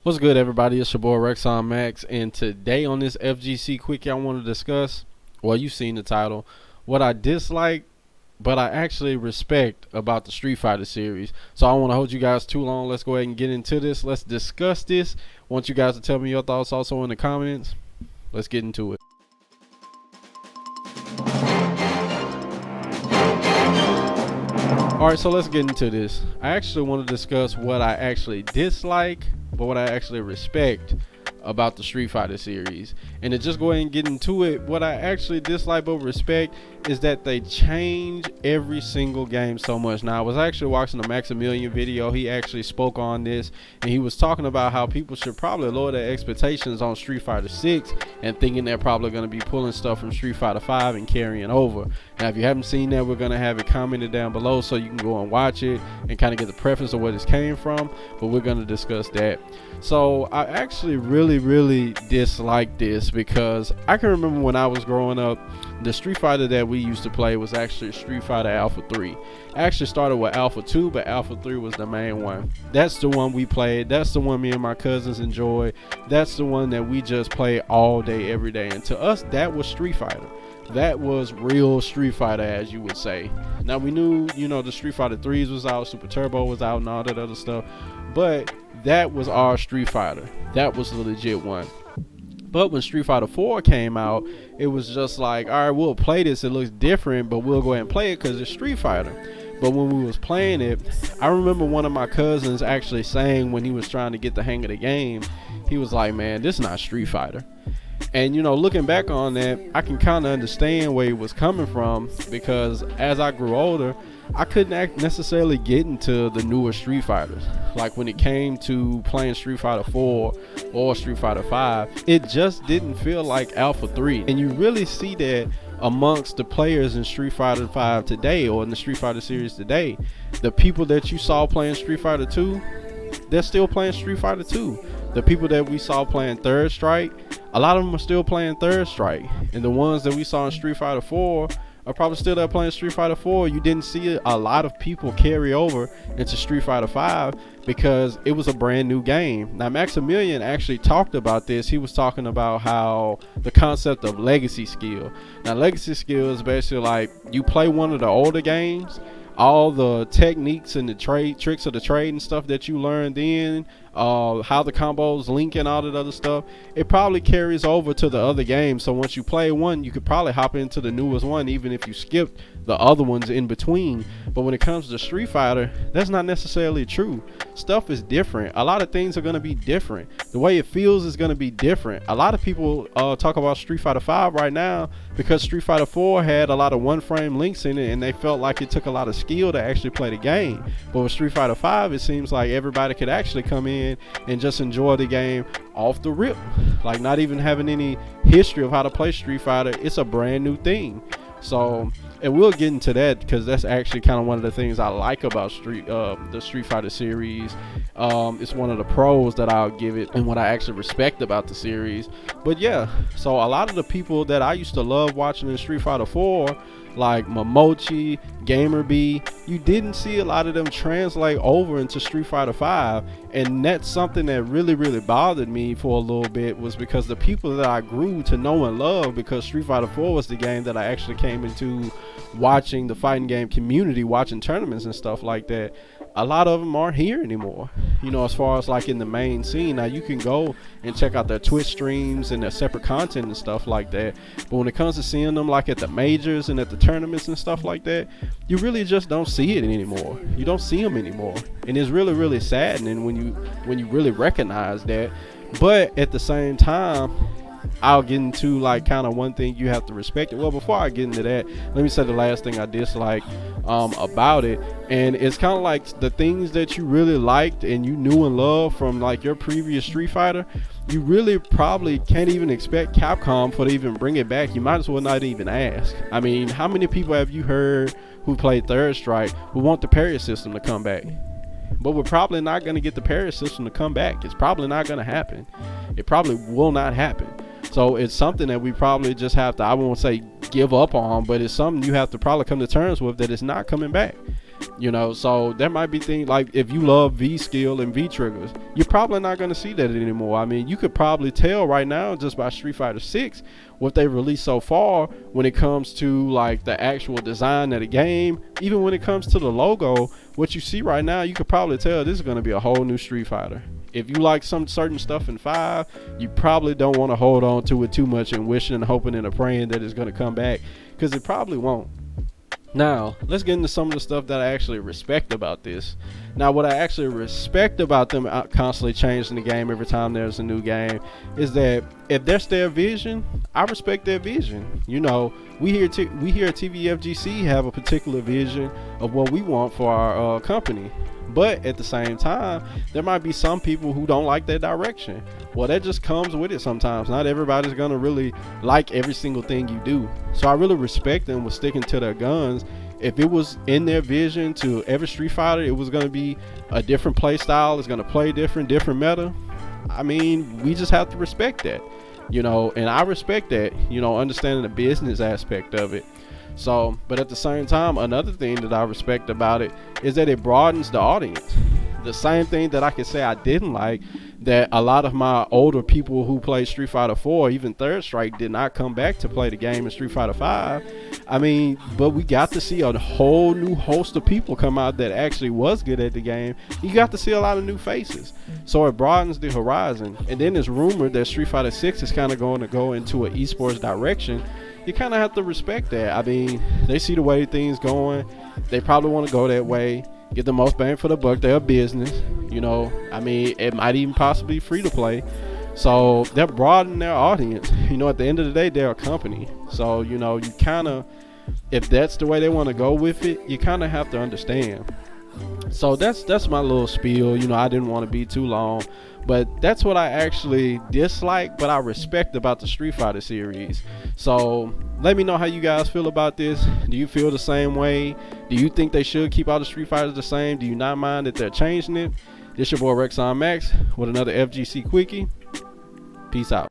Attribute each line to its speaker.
Speaker 1: What's good, everybody? It's your boy Rexonmax, and today on this FGC Quickie, I want to discuss, well, you've seen the title, what I dislike, but I actually respect about the Street Fighter series. So I don't want to hold you guys too long. Let's go ahead and get into this. Let's discuss this. I want you guys to tell me your thoughts also in the comments. Let's get into it. Alright, so let's get into this. I actually want to discuss what I actually dislike, but what I actually respect about the Street Fighter series. And to just go ahead and get into it, what I actually dislike but respect is that they change every single game so much. Now, I was actually watching the Maximilian video. He actually spoke on this, and he was talking about how people should probably lower their expectations on Street Fighter 6 and thinking they're probably going to be pulling stuff from Street Fighter 5 and carrying over. Now, if you haven't seen that, we're going to have it commented down below so you can go and watch it and kind of get the preface of where this came from, but we're going to discuss that. So I actually really dislike this because I can remember when I was growing up, the Street Fighter that we used to play was actually Street Fighter Alpha 3. I actually started with Alpha 2, but Alpha 3 was the main one. That's the one we played. That's the one me and my cousins enjoyed. That's the one that we just play all day, every day. And to us, that was Street Fighter. That was real Street Fighter, as you would say. Now, we knew, the Street Fighter 3s was out, Super Turbo was out, and all that other stuff. But that was our Street Fighter. That was the legit one. But when Street Fighter 4 came out, it was just like, all right, we'll play this. It looks different, but we'll go ahead and play it because it's Street Fighter. But when we was playing it, I remember one of my cousins actually saying when he was trying to get the hang of the game, he was like, man, this is not Street Fighter. And looking back on that, I can kind of understand where he was coming from, because as I grew older, I couldn't necessarily get into the newer Street Fighters. Like when it came to playing Street Fighter 4 or Street Fighter 5, it just didn't feel like Alpha 3. And you really see that amongst the players in Street Fighter 5 today, or in the Street Fighter series today. The people that you saw playing Street Fighter 2, they're still playing Street Fighter 2. The people that we saw playing Third Strike, a lot of them are still playing Third Strike. And the ones that we saw in Street Fighter 4 are probably still there playing Street Fighter 4. You didn't see a lot of people carry over into Street Fighter 5 because it was a brand new game. Now, Maximilian actually talked about this. He was talking about how the concept of legacy skill. Now, legacy skill is basically like you play one of the older games, all the techniques and the tricks of the trade and stuff that you learned in, how the combos link and all that other stuff, it probably carries over to the other games. So once you play one, you could probably hop into the newest one even if you skipped the other ones in between. But when it comes to Street Fighter, that's not necessarily true. Stuff is different. A lot of things are going to be different. The way it feels is going to be different. A lot of people talk about Street Fighter 5 right now because Street Fighter 4 had a lot of one frame links in it, and they felt like it took a lot of skill to actually play the game. But with Street Fighter 5, it seems like everybody could actually come in and just enjoy the game off the rip, like not even having any history of how to play Street Fighter. It's a brand new thing. So, and we'll get into that because that's actually kind of one of the things I like about the Street Fighter series. It's one of the pros that I'll give it and what I actually respect about the series. But yeah, so a lot of the people that I used to love watching in Street Fighter 4, like Momochi, Gamer B, you didn't see a lot of them translate over into Street Fighter 5, and that's something that really bothered me for a little bit, was because the people that I grew to know and love, because Street Fighter 4 was the game that I actually came into watching the fighting game community, watching tournaments and stuff like that, a lot of them aren't here anymore, as far as like in the main scene. Now you can go and check out their Twitch streams and their separate content and stuff like that, but when it comes to seeing them like at the majors and at the tournaments and stuff like that, you really just don't see it anymore. You don't see them anymore, and it's really saddening when you really recognize that. But at the same time, I'll get into like kind of one thing you have to respect it. Well, before I get into that, let me say the last thing I dislike about it, and it's kind of like the things that you really liked and you knew and loved from like your previous Street Fighter. You really probably can't even expect Capcom for to even bring it back. You might as well not even ask. I mean, how many people have you heard who played Third Strike who want the parry system to come back? But we're probably not going to get the parry system to come back. It's probably not going to happen. It probably will not happen. So it's something that we probably just have to, I won't say give up on, but it's something you have to probably come to terms with, that it's not coming back. You know, so there might be things like if you love V skill and V triggers, you're probably not going to see that anymore. I mean, you could probably tell right now just by Street Fighter 6 what they released so far when it comes to like the actual design of the game. Even when it comes to the logo, what you see right now, you could probably tell this is going to be a whole new Street Fighter. If you like some certain stuff in 5, you probably don't want to hold on to it too much and wishing and hoping and praying that it's going to come back, because it probably won't. Now, let's get into some of the stuff that I actually respect about this. Now, what I actually respect about them constantly changing the game every time there's a new game is that if that's their vision, I respect their vision. You know, we here at TVFGC have a particular vision of what we want for our company. But at the same time, there might be some people who don't like that direction. Well, that just comes with it sometimes. Not everybody's going to really like every single thing you do. So I really respect them with sticking to their guns. If it was in their vision to every Street Fighter, it was going to be a different play style. It's going to play different meta. I mean, we just have to respect that, you know, and I respect that, you know, understanding the business aspect of it. So, but at the same time, another thing that I respect about it is that it broadens the audience. The same thing that I could say I didn't like, that a lot of my older people who played Street Fighter 4, even Third Strike, did not come back to play the game in Street Fighter 5. I mean, but we got to see a whole new host of people come out that actually was good at the game. You got to see a lot of new faces. So it broadens the horizon. And then it's rumored that Street Fighter 6 is kind of going to go into an esports direction. You kind of have to respect that. I mean, they see the way things going. They probably want to go that way, get the most bang for the buck. They're a business, you know. I mean, it might even possibly be free to play. So they're broadening their audience. You know, at the end of the day, they're a company. So, you know, you kind of, if that's the way they want to go with it, you kind of have to understand. So that's my little spiel. You know, I didn't want to be too long, but that's what I actually dislike, but I respect about the Street Fighter series. So let me know how you guys feel about this. Do you feel the same way? Do you think they should keep all the Street Fighters the same? Do you not mind that they're changing it? This your boy Rexonmax with another FGC Quickie. Peace out.